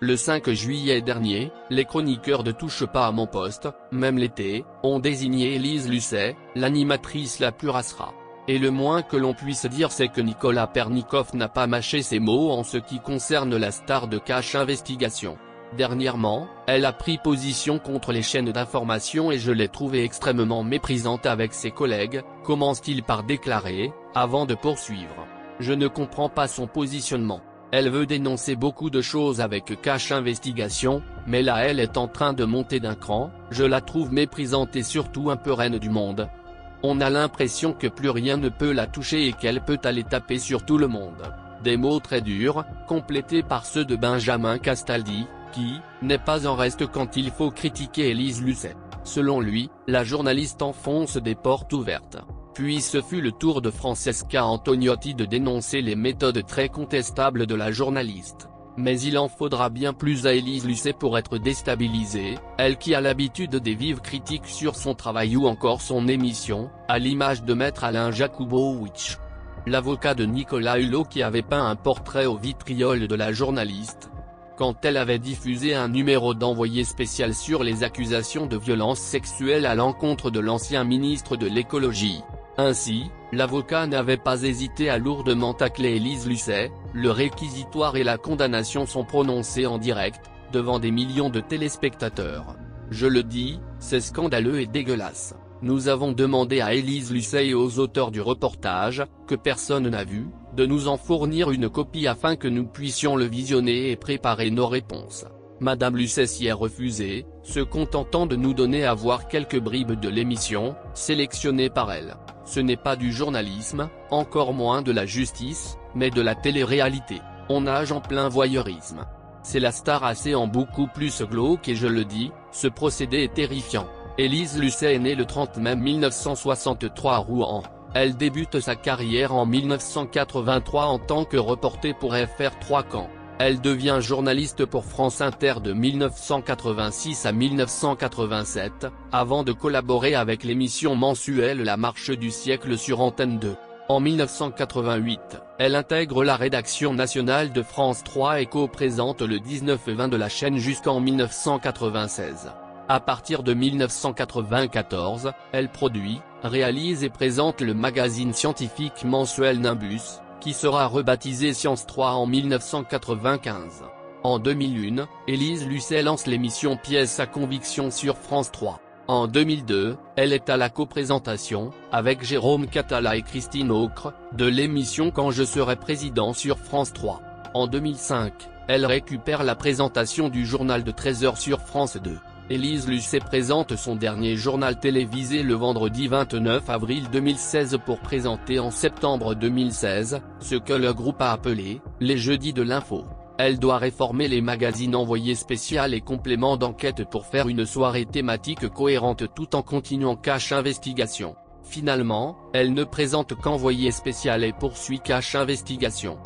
Le 5 juillet dernier, les chroniqueurs de Touche pas à mon poste, même l'été, ont désigné Élise Lucet, l'animatrice la plus racera. Et le moins que l'on puisse dire c'est que Nicolas Pernicoff n'a pas mâché ses mots en ce qui concerne la star de Cash Investigation. Dernièrement, elle a pris position contre les chaînes d'information et je l'ai trouvée extrêmement méprisante avec ses collègues, commence-t-il par déclarer, avant de poursuivre. Je ne comprends pas son positionnement. Elle veut dénoncer beaucoup de choses avec Cash Investigation, mais là elle est en train de monter d'un cran, je la trouve méprisante et surtout un peu reine du monde. On a l'impression que plus rien ne peut la toucher et qu'elle peut aller taper sur tout le monde. Des mots très durs, complétés par ceux de Benjamin Castaldi, qui n'est pas en reste quand il faut critiquer Élise Lucet. Selon lui, la journaliste enfonce des portes ouvertes. Puis ce fut le tour de Francesca Antoniotti de dénoncer les méthodes très contestables de la journaliste. Mais il en faudra bien plus à Élise Lucet pour être déstabilisée, elle qui a l'habitude des vives critiques sur son travail ou encore son émission, à l'image de Maître Alain Jakubowicz. L'avocat de Nicolas Hulot qui avait peint un portrait au vitriol de la journaliste. Quand elle avait diffusé un numéro d'envoyé spécial sur les accusations de violence sexuelle à l'encontre de l'ancien ministre de l'écologie. Ainsi, l'avocat n'avait pas hésité à lourdement tacler Élise Lucet, le réquisitoire et la condamnation sont prononcés en direct, devant des millions de téléspectateurs. Je le dis, c'est scandaleux et dégueulasse. Nous avons demandé à Élise Lucet et aux auteurs du reportage, que personne n'a vu, de nous en fournir une copie afin que nous puissions le visionner et préparer nos réponses. Madame Lucet s'y est refusée, se contentant de nous donner à voir quelques bribes de l'émission, sélectionnées par elle. Ce n'est pas du journalisme, encore moins de la justice, mais de la télé-réalité. On nage en plein voyeurisme. C'est la star assez en beaucoup plus glauque et je le dis, ce procédé est terrifiant. Élise Lucet est née le 30 mai 1963 à Rouen. Elle débute sa carrière en 1983 en tant que reporter pour FR3 Caen. Elle devient journaliste pour France Inter de 1986 à 1987, avant de collaborer avec l'émission mensuelle La Marche du siècle sur Antenne 2. En 1988, elle intègre la rédaction nationale de France 3 et co-présente le 19-20 de la chaîne jusqu'en 1996. À partir de 1994, elle produit, réalise et présente le magazine scientifique mensuel Nimbus, qui sera rebaptisé Science 3 en 1995. En 2001, Élise Lucet lance l'émission Pièces à conviction sur France 3. En 2002, elle est à la coprésentation, avec Jérôme Catala et Christine Aucre, de l'émission Quand je serai président sur France 3. En 2005, elle récupère la présentation du journal de 13h sur France 2. Élise Lucet présente son dernier journal télévisé le vendredi 29 avril 2016 pour présenter en septembre 2016, ce que le groupe a appelé « les jeudis de l'info ». Elle doit réformer les magazines envoyés spécial et compléments d'enquête pour faire une soirée thématique cohérente tout en continuant Cash Investigation. Finalement, elle ne présente qu'envoyé spécial et poursuit Cash Investigation.